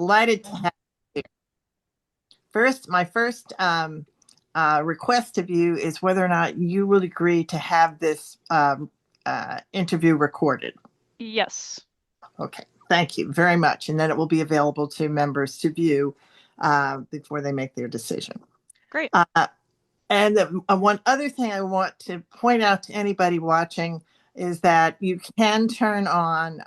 delighted to have you. First, my first request of you is whether or not you will agree to have this interview recorded. Yes. Okay, thank you very much. And then it will be available to members to view before they make their decision. Great. Uh, and one other thing I want to point out to anybody watching is that you can turn on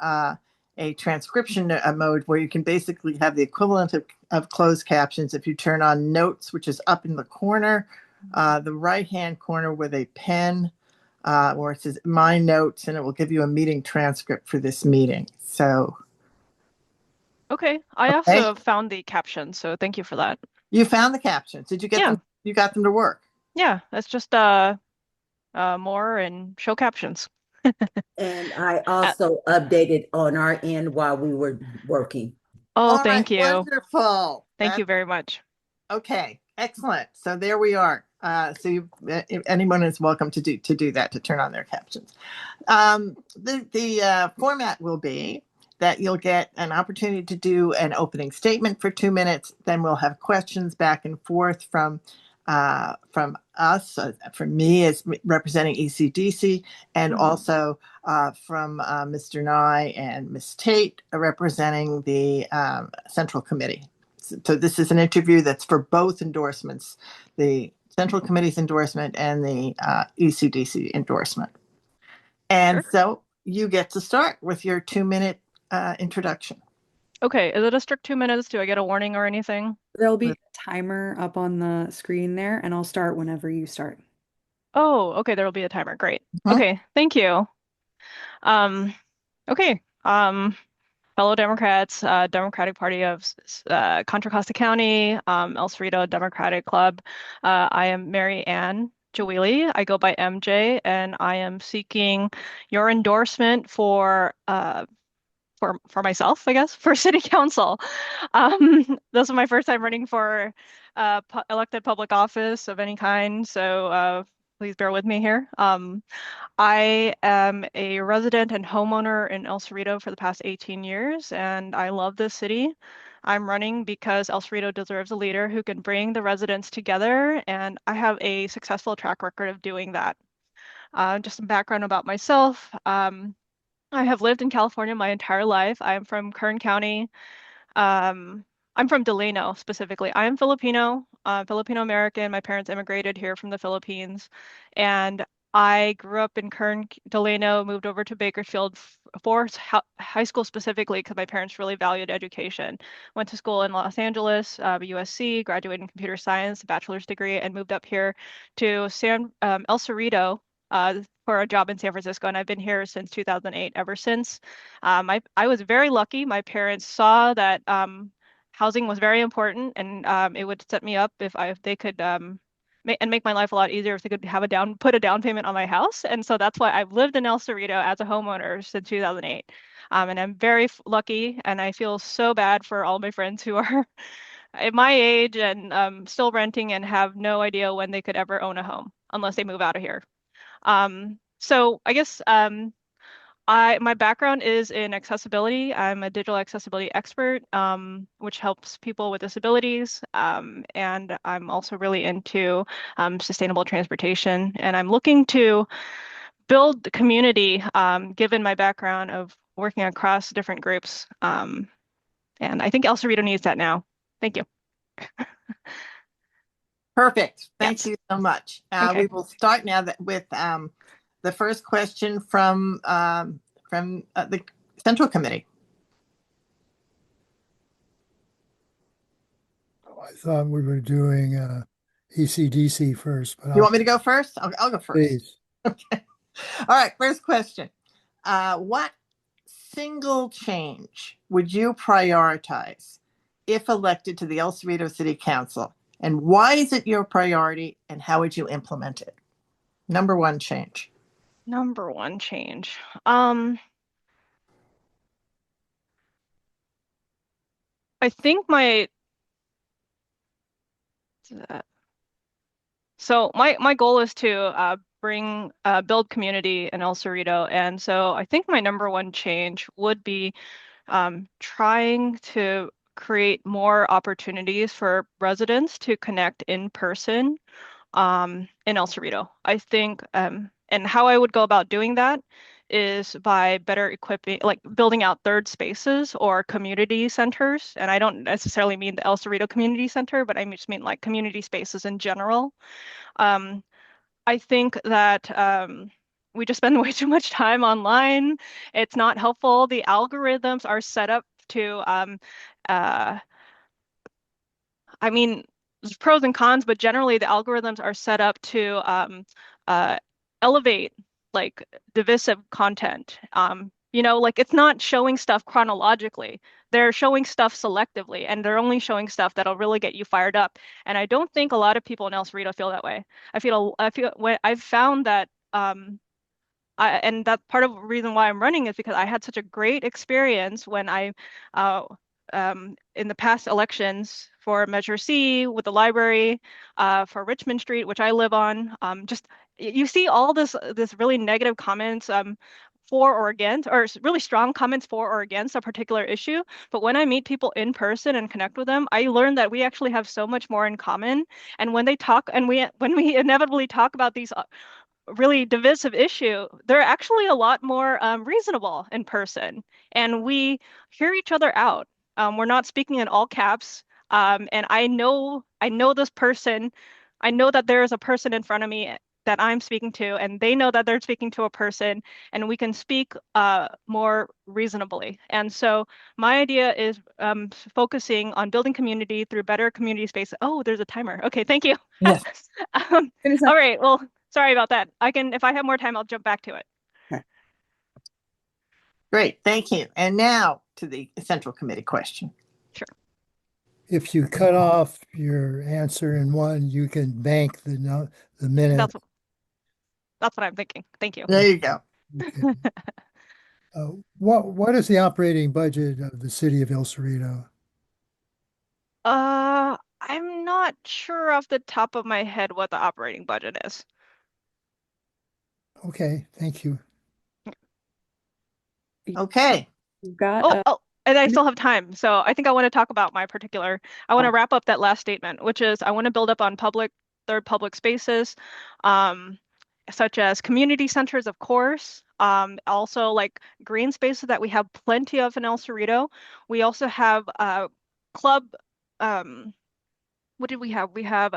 a transcription mode where you can basically have the equivalent of closed captions if you turn on notes, which is up in the corner, the right-hand corner with a pen where it says my notes, and it will give you a meeting transcript for this meeting. So, Okay. I okay, also found the caption, so thank you for that. you found the captions. Did you get them? Yeah. You got them to work? Yeah. That's just more and show captions. And I Uh, also updated on our end while we were working. oh, All right, thank you. wonderful. Thank you very much. Okay, excellent. So there we are. Anyone is welcome to do that, to turn on their captions. The format will be that you'll get an opportunity to do an opening statement for 2 minutes. Then we'll have questions back and forth from us, from me as representing ECDC, and also from Mr. Nye and Ms. Tate representing the Central Committee. So this is an interview that's for both endorsements, the Central Committee's endorsement and the ECDC endorsement. And Sure. so you get to start with your 2 minute introduction. Okay. Is it a strict 2 minutes? Do I get a warning or anything? There'll be a timer up on the screen there, and I'll start whenever you start. Oh, okay. There'll be a timer. Great. Mhm. Okay. Thank you. Um, okay. Fellow Democrats, Democratic Party of Contra Costa County, El Cerrito Democratic Club. I am Mary Ann Jawili. I go by MJ, and I am seeking your endorsement for myself, I guess, for city council. This is my first time running for elected public office of any kind, so please bear with me here. I am a resident and homeowner in El Cerrito for the past 18 years, and I love this city. I'm running because El Cerrito deserves a leader who can bring the residents together, and I have a successful track record of doing that. Just some background about myself. I have lived in California my entire life. I am from Kern County. Um, I'm from Delano specifically. I am Filipino, Filipino American. My parents immigrated here from the Philippines, and I grew up in Delano, moved over to Bakersfield for high school specifically because my parents really valued education. Went to school in Los Angeles, USC, graduated in computer science, a bachelor's degree, and moved up here to El Cerrito for a job in San Francisco, and I've been here since 2008, ever since. I was very lucky. My parents saw that housing was very important, and it would set me up if they could make my life a lot easier if they could put a down payment on my house. And so that's why I've lived in El Cerrito as a homeowner since 2008. And I'm very lucky, and I feel so bad for all my friends who are at my age and still renting and have no idea when they could ever own a home unless they move out of here. So I guess my background is in accessibility. I'm a digital accessibility expert, which helps people with disabilities. And I'm also really into sustainable transportation. And I'm looking to build the community, given my background of working across different groups. And I think El Cerrito needs that now. Thank you. Perfect. Thank Yes. you so much. Okay. We will start now with the first question from the Central Committee. I thought we were doing ECDC first, but You want me to go first? I'll go first. please. Okay. All right. First question. What single change would you prioritize if elected to the El Cerrito City Council? And why is it your priority, and how would you implement it? Number one change. Number one change. I think my goal is to build community in El Cerrito, and so I think my number one change would be trying to create more opportunities for residents to connect in person in El Cerrito. I think, and how I would go about doing that is by better equipping, like building out third spaces or community centers. And I don't necessarily mean the El Cerrito Community Center, but I just mean like community spaces in general. Um, I think that we just spend way too much time online. It's not helpful. The algorithms are set up to uh, I mean, there's pros and cons, but generally the algorithms are set up to uh, elevate like divisive content. Like it's not showing stuff chronologically. They're showing stuff selectively, and they're only showing stuff that'll really get you fired up. And I don't think a lot of people in El Cerrito feel that way. I've found that and that part of the reason why I'm running is because I had such a great experience when uh, in the past elections for Measure C with the library, for Richmond Street, which I live on. You see all this really negative comments for or against, or really strong comments for or against a particular issue. But when I meet people in person and connect with them, I learn that we actually have so much more in common. And when they talk, and when we inevitably talk about these really divisive issue, they're actually a lot more reasonable in person, and we hear each other out. We're not speaking in all caps, and I know this person. I know that there is a person in front of me that I'm speaking to, and they know that they're speaking to a person, and we can speak more reasonably. And so my idea is focusing on building community through better community space. Oh, there's a timer. Okay, thank you. Yes. Finish up. All right. Well, sorry about that. If I have more time, I'll jump back to it. Great. Thank you. And now to the Central Committee question. Sure. If you cut off your answer in one, you can bank the minute. That's what I'm thinking. Thank you. There you go. Okay. What is the operating budget of the city of El Cerrito? I'm not sure off the top of my head what the operating budget is. Okay, thank you. Okay. You've got And I still have time. So I think I want to talk about I want to Oh. wrap up that last statement, which is I want to build up on third public spaces, such as community centers, of course. Also like green spaces that we have plenty of in El Cerrito. We also have club, what did we have? We have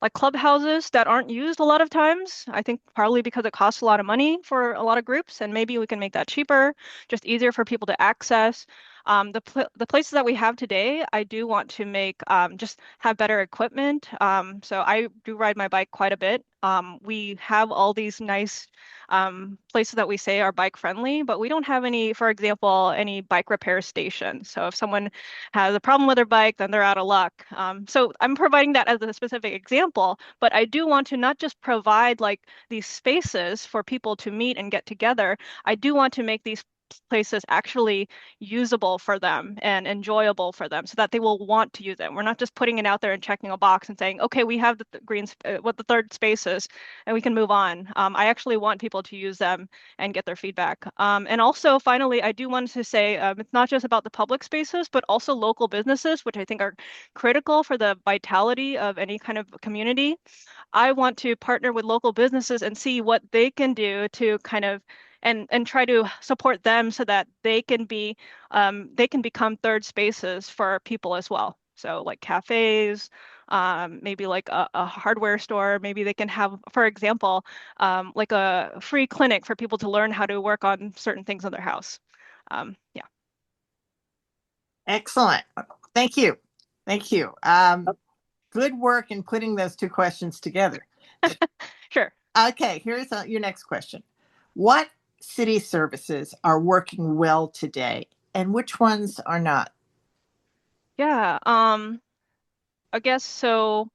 like clubhouses that aren't used a lot of times. I think partly because it costs a lot of money for a lot of groups, and maybe we can make that cheaper, just easier for people to access. The places that we have today, I do want to make just have better equipment. So I do ride my bike quite a bit. We have all these nice places that we say are bike friendly, but we don't have any, for example, any bike repair stations. So if someone has a problem with their bike, then they're out of luck. So I'm providing that as a specific example, but I do want to not just provide like these spaces for people to meet and get together. I do want to make these places actually usable for them and enjoyable for them so that they will want to use it. We're not just putting it out there and checking a box and saying, okay, we have the what the third space is and we can move on. I actually want people to use them and get their feedback. And also, finally, I do want to say it's not just about the public spaces, but also local businesses, which I think are critical for the vitality of any kind of community. I want to partner with local businesses and see what they can do to kind of and try to support them so that they can become third spaces for people as well. So like cafes, maybe like a hardware store, maybe they can have, for example, like a free clinic for people to learn how to work on certain things in their house. Yeah. Excellent. Thank you. Thank you. Good work in putting those two questions together. Sure. Okay, here's your next question. What city services are working well today and which ones are not? Yeah. I guess so.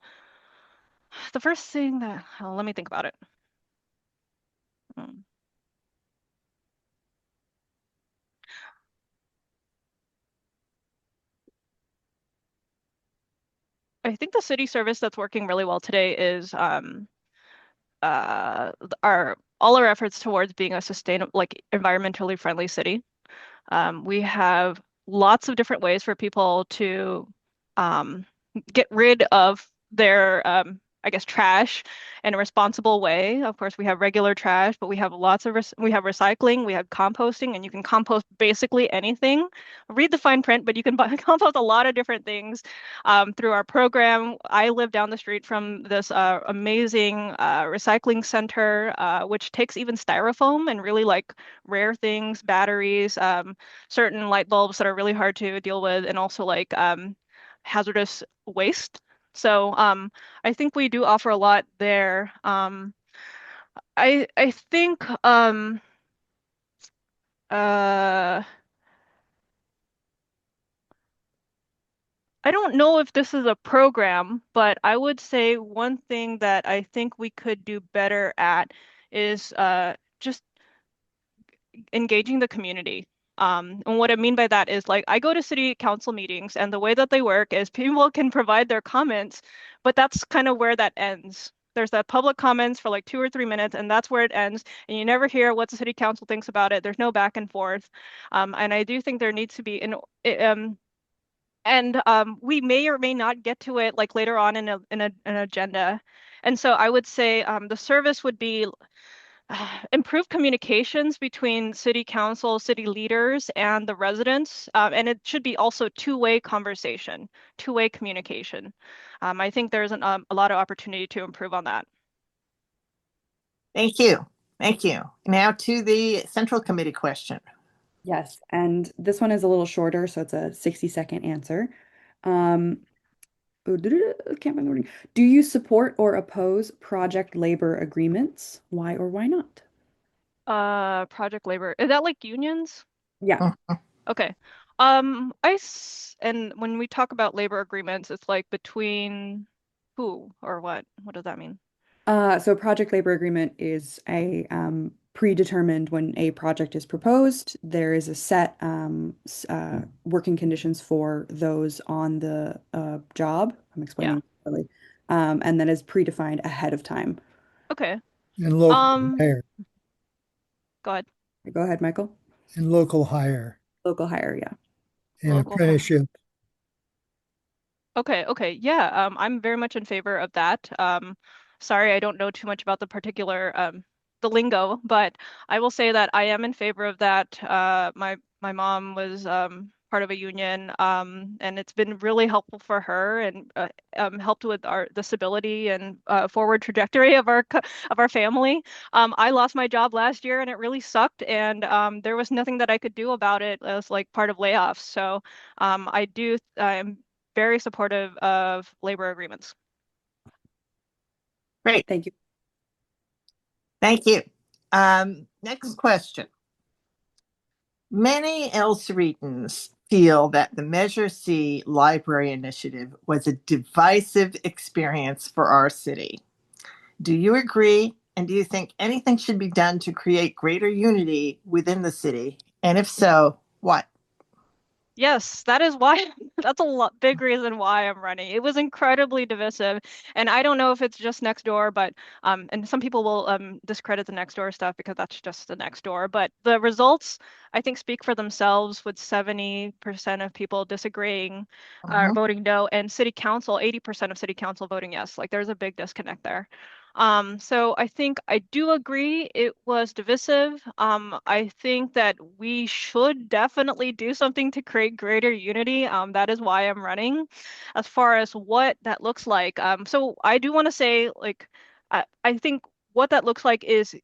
The first thing let me think about it. I think the city service that's working really well today is all our efforts towards being a sustainable, like environmentally friendly city. We have lots of different ways for people to um, get rid of their, I guess, trash in a responsible way. Of course, we have regular trash, but we have lots of we have recycling, we have composting, and you can compost basically anything. Read the fine print, but you can compost a lot of different things through our program. I live down the street from this amazing recycling center, which takes even styrofoam and really like rare things, batteries, certain light bulbs that are really hard to deal with, and also like hazardous waste. So I think we do offer a lot there. I think uh, I don't know if this is a program, but I would say one thing that I think we could do better at is just engaging the community. And what I mean by that is like I go to city council meetings, and the way that they work is people can provide their comments, but that's kind of where that ends. There's that public comments for like 2 or 3 minutes, and that's where it ends. And you never hear what the city council thinks about it. There's no back and forth. And I do think there needs to be we may or may not get to it like later on in an agenda. And so I would say the service would be improve communications between city council, city leaders, and the residents. And it should be also two-way conversation, two-way communication. I think there's a lot of opportunity to improve on that. Thank you. Thank you. Now to the Central Committee question. Yes, and this one is a little shorter, so it's a 60-second answer. Can't find the wording. Do you support or oppose project labor agreements? Why or why not? Project labor, is that like unions? Yeah. Okay. And when we talk about labor agreements, it's like between who or what? What does that mean? So a project labor agreement is a predetermined when a project is proposed, there is a set working conditions for those on the job. I'm explaining really. And that is predefined ahead of time. Okay. And local Um, hire. Go ahead. Go ahead, Michael. And local hire. Local hire, yeah. And Local apprenticeship. Okay, yeah, I'm very much in favor of that. Sorry, I don't know too much about the particular the lingo, but I will say that I am in favor of that. My mom was part of a union, and it's been really helpful for her and helped with the stability and forward trajectory of our family. I lost my job last year, and it really sucked, and there was nothing that I could do about it as like part of layoffs. So I'm very supportive of labor agreements. Great. Thank you. Thank you. Next question. Many El Cerritans feel that the Measure C Library Initiative was a divisive experience for our city. Do you agree? And do you think anything should be done to create greater unity within the city? And if so, what? Yes, that is why that's big reason why I'm running. It was incredibly divisive, and I don't know if it's just next door, but and some people will discredit the next door stuff because that's just the next door, but the results I think speak for themselves with 70% of people disagreeing voting no, and city council 80% of city council voting yes. Like there's a big disconnect there. So I think I do agree it was divisive. I think that we should definitely do something to create greater unity. That is why I'm running. As far as what that looks like, so I do want to say, like, I think what that looks like is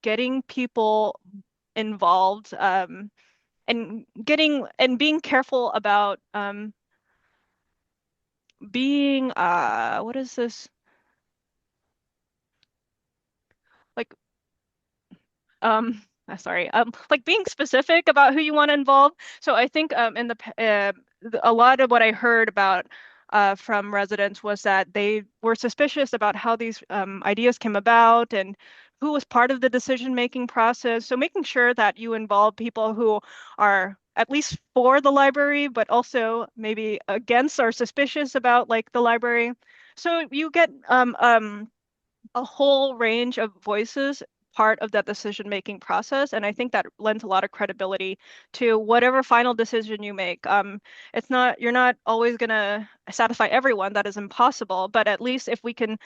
getting people involved, and being careful about being what is this? Like sorry, like being specific about who you want to involve. So I think a lot of what I heard about from residents was that they were suspicious about how these ideas came about and who was part of the decision-making process. So making sure that you involve people who are at least for the library, but also maybe against or suspicious about like the library. So you get a whole range of voices part of that decision-making process. And I think that lends a lot of credibility to whatever final decision you make. You're not always going to satisfy everyone. That is impossible. But at least if we can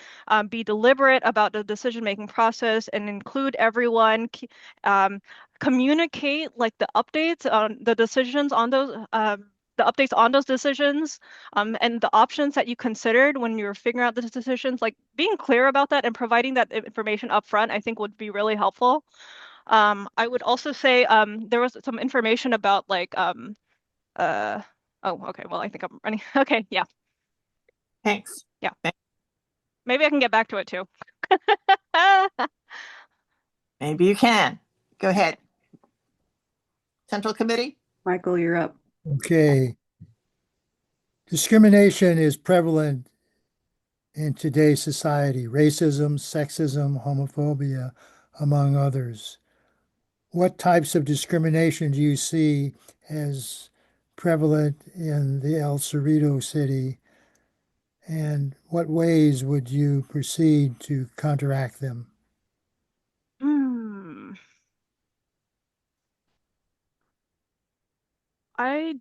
be deliberate about the decision-making process and include everyone, communicate like the updates on the decisions on those, the updates on those decisions, and the options that you considered when you're figuring out the decisions, like being clear about that and providing that information up front, I think would be really helpful. I would also say there was some information about like, oh, okay, well, I think I'm running. Okay, yeah, Thanks. yeah. Maybe I can get back to it too. Maybe you can. Go ahead. Central Committee? Michael, you're up. Okay. Discrimination is prevalent in today's society, racism, sexism, homophobia, among others. What types of discrimination do you see as prevalent in the El Cerrito city, and what ways would you proceed to counteract them? I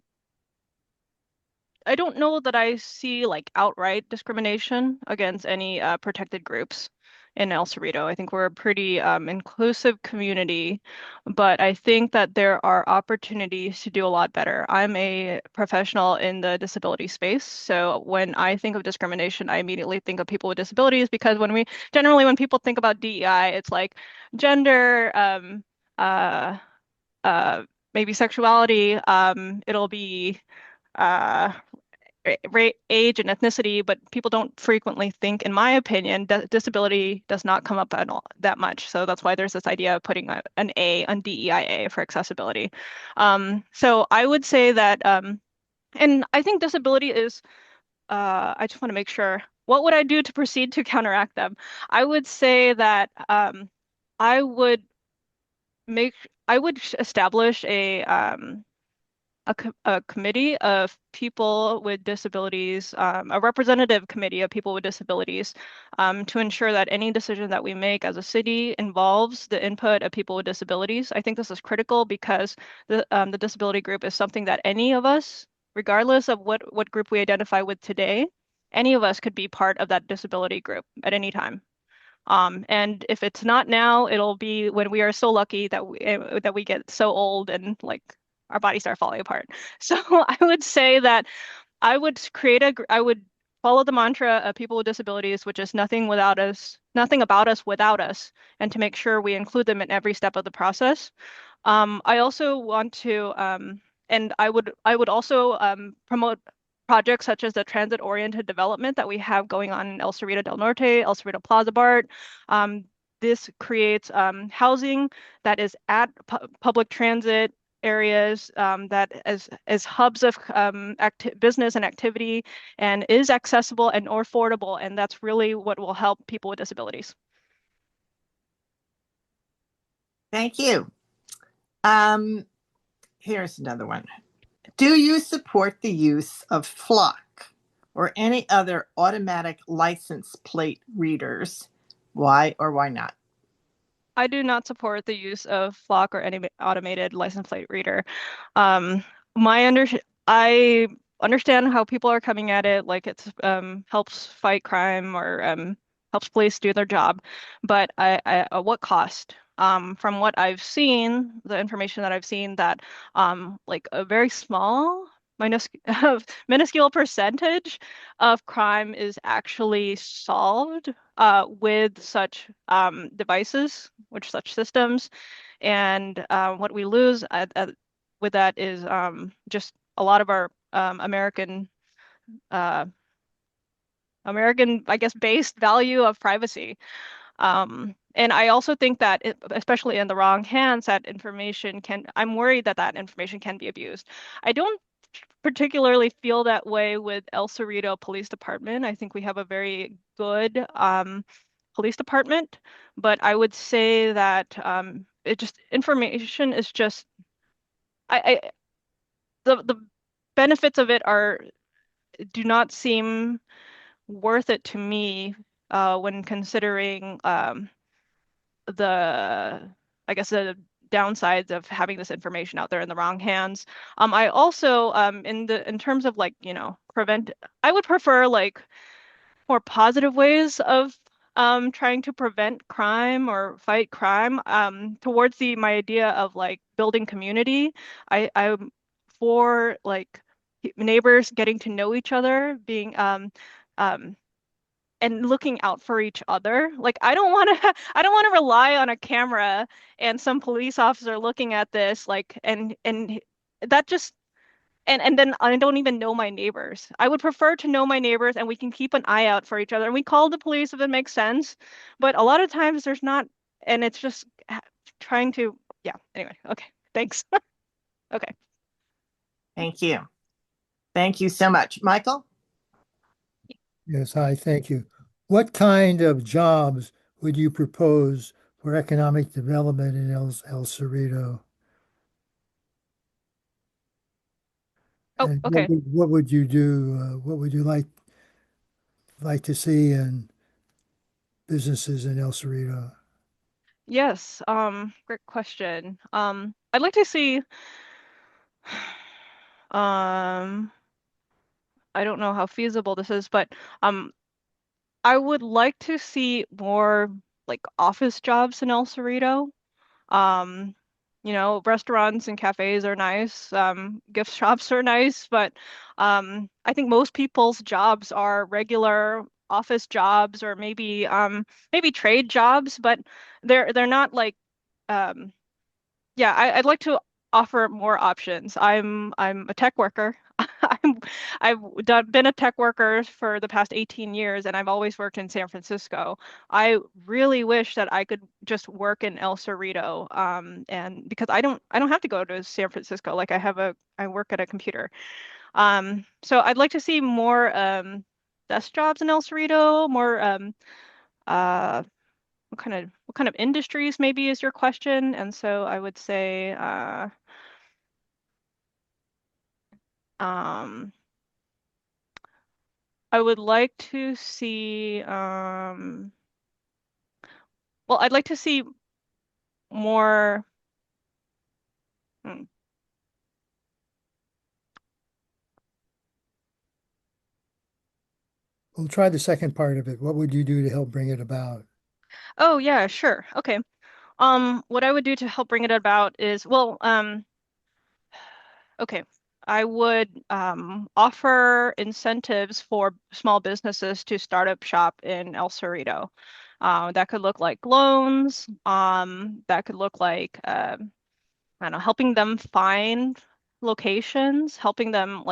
I don't know that I see like outright discrimination against any protected groups in El Cerrito. I think we're a pretty inclusive community, but I think that there are opportunities to do a lot better. I'm a professional in the disability space, so when I think of discrimination, I immediately think of people with disabilities because when people think about DEI, it's like gender, uh, maybe sexuality, it'll be uh, age and ethnicity, but people don't frequently think, in my opinion, disability does not come up at all that much. So that's why there's this idea of putting an A on DEIA for accessibility. So I would say that, and I think disability is, I just want to make sure, what would I do to proceed to counteract them? I would say that I would establish a committee of people with disabilities, a representative committee of people with disabilities, to ensure that any decision that we make as a city involves the input of people with disabilities. I think this is critical because the disability group is something that any of us, regardless of what group we identify with today, any of us could be part of that disability group at any time. And if it's not now, it'll be when we are so lucky that we get so old and like our bodies start falling apart. So I would say that I would follow the mantra of people with disabilities, which is nothing about us without us, and to make sure we include them in every step of the process. I also want to, and I would also promote projects such as the transit-oriented development that we have going on in El Cerrito del Norte, El Cerrito Plaza BART. This creates housing that is at public transit areas that as hubs of business and activity and is accessible and affordable, and that's really what will help people with disabilities. Thank you. Here's another one. Do you support the use of flock or any other automatic license plate readers? Why or why not? I do not support the use of flock or any automated license plate reader. Um, I understand how people are coming at it, like it's helps fight crime or helps police do their job, but at what cost? From what I've seen, the information that I've seen, that like a very small minuscule percentage of crime is actually solved with such devices, with such systems. And what we lose with that is just a lot of our uh, American, I guess, based value of privacy. And I also think that, especially in the wrong hands, I'm worried that that information can be abused. I don't particularly feel that way with El Cerrito Police Department. I think we have a very good police department, but I would say that information is just I the benefits of it do not seem worth it to me when considering I guess the downsides of having this information out there in the wrong hands. I also in terms of like, I would prefer like more positive ways of trying to prevent crime or fight crime towards my idea of like building community. I'm for like neighbors getting to know each other, being um, and looking out for each other. Like I don't want to rely on a camera and some police officer looking at this like and that just and then I don't even know my neighbors. I would prefer to know my neighbors and we can keep an eye out for each other. And we call the police if it makes sense. But a lot of times there's not, and it's just trying to, yeah, anyway, okay, thanks. Okay. Thank you. Thank you so much. Michael? Yes, hi, thank you. What kind of jobs would you propose for economic development in El Cerrito? Oh, And okay. what would you do? What would you like to see in businesses in El Cerrito? Yes, great question. I'd like to see, um, I don't know how feasible this is, but um, I would like to see more like office jobs in El Cerrito. Um, restaurants and cafes are nice. Gift shops are nice, but I think most people's jobs are regular office jobs or maybe trade jobs, but they're not like um, yeah, I'd like to offer more options. I'm a tech worker. I'm been a tech worker for the past 18 years, and I've always worked in San Francisco. I really wish that I could just work in El Cerrito, and because I don't have to go to San Francisco. Like I work at a computer. So I'd like to see more desk jobs in El Cerrito, more uh, what kind of industries maybe is your question? And so I would say um, I would like to see well, I'd like to see more hmm. We'll try the second part of it. What would you do to help bring it about? Oh yeah, sure. Okay. What I would do to help bring it about is, well, okay. I would offer incentives for small businesses to start up shop in El Cerrito. That could look like loans. That could look like I don't know, helping them find locations, helping them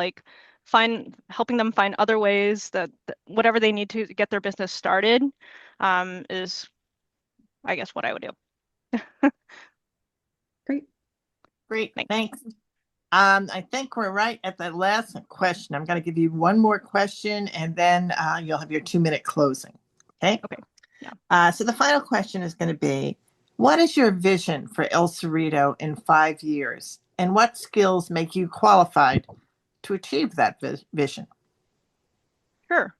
find other ways that whatever they need to get their business started, is I guess what I would do. Great. Great, Thanks. thanks. I think we're right at the last question. I'm going to give you one more question and then you'll have your 2-minute closing. Okay. Okay. Yeah. So the final question is going to be, what is your vision for El Cerrito in 5 years? And what skills make you qualified to achieve that vision? Sure.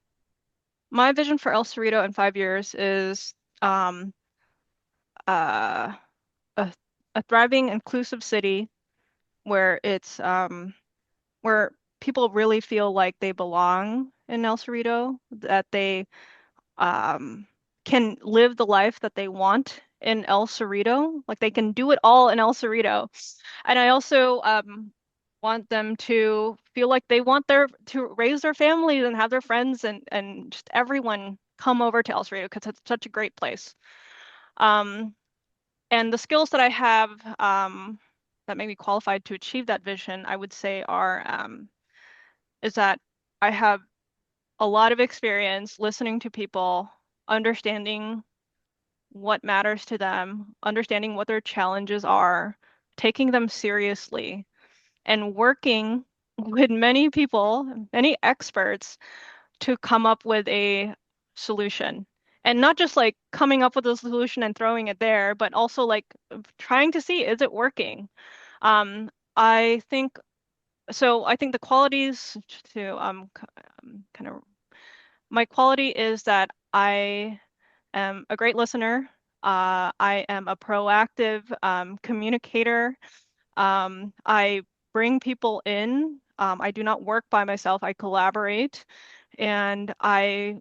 My vision for El Cerrito in 5 years is um, uh, a, a thriving, inclusive city where where people really feel like they belong in El Cerrito, that they um, can live the life that they want in El Cerrito. Like they can do it all in El Cerrito. And I also want them to feel like they want to raise their families and have their friends and just everyone come over to El Cerrito because it's such a great place. Um, and the skills that I have that make me qualified to achieve that vision, I would say are is that I have a lot of experience listening to people, understanding what matters to them, understanding what their challenges are, taking them seriously, and working with many people, many experts to come up with a solution. And not just like coming up with a solution and throwing it there, but also like trying to see, is it working? I think so. I think the qualities to kind of my quality is that I am a great listener. I am a proactive communicator. I bring people in. I do not work by myself. I collaborate, and I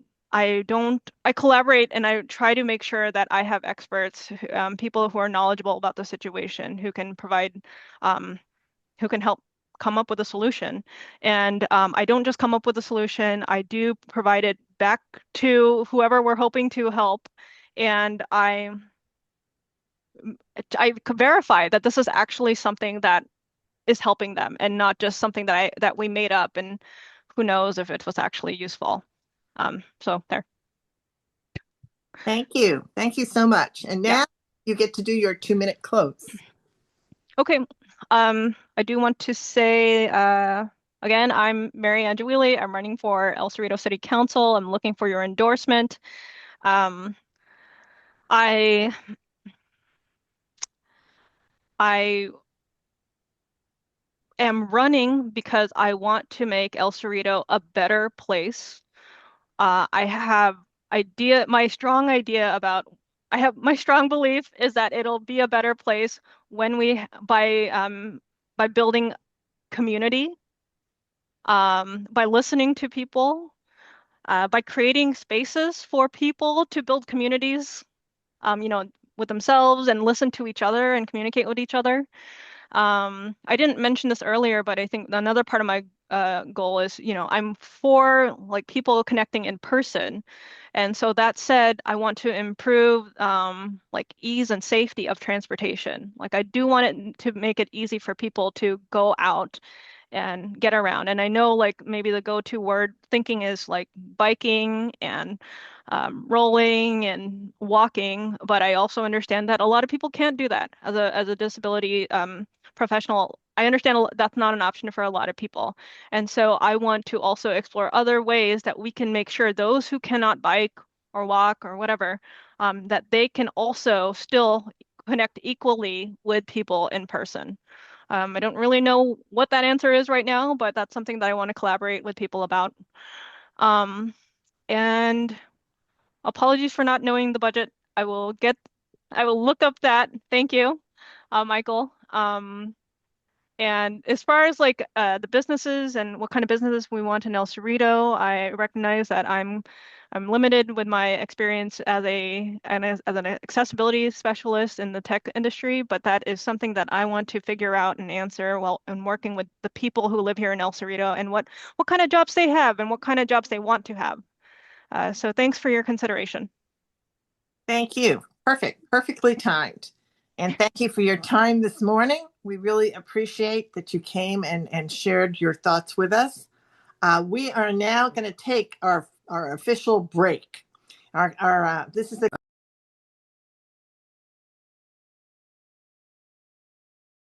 collaborate and I try to make sure that I have experts, people who are knowledgeable about the situation, who can provide, who can help come up with a solution. And I don't just come up with a solution, I do provide it back to whoever we're hoping to help. And I verify that this is actually something that is helping them and not just something that we made up, and who knows if it was actually useful. So there. Thank you. Thank you so much. And now you get to do your 2-minute close. Okay. I do want to say, again, I'm Mary Ann Jawili. I'm running for El Cerrito City Council. I'm looking for your endorsement. I am running because I want to make El Cerrito a better place. I have my strong belief is that it'll be a better place when by building community, by listening to people, by creating spaces for people to build communities, with themselves and listen to each other and communicate with each other. I didn't mention this earlier, but I think another part of my goal is, I'm for like people connecting in person. And so that said, I want to improve like ease and safety of transportation. Like I do want it to make it easy for people to go out and get around. And I know like maybe the go-to word thinking is like biking and rolling and walking, but I also understand that a lot of people can't do that as a disability professional. I understand that's not an option for a lot of people. And so I want to also explore other ways that we can make sure those who cannot bike or walk or whatever, that they can also still connect equally with people in person. I don't really know what that answer is right now, but that's something that I want to collaborate with people about. And apologies for not knowing the budget. I will look up that. Thank you, Michael. And as far as like the businesses and what kind of businesses we want in El Cerrito, I recognize that I'm limited with my experience as an accessibility specialist in the tech industry, but that is something that I want to figure out and answer while and working with the people who live here in El Cerrito and what kind of jobs they have and what kind of jobs they want to have. So thanks for your consideration. Thank you. Perfectly timed. And thank you for your time this morning. We really appreciate that you came and shared your thoughts with us. We are now going to take our official break. This is the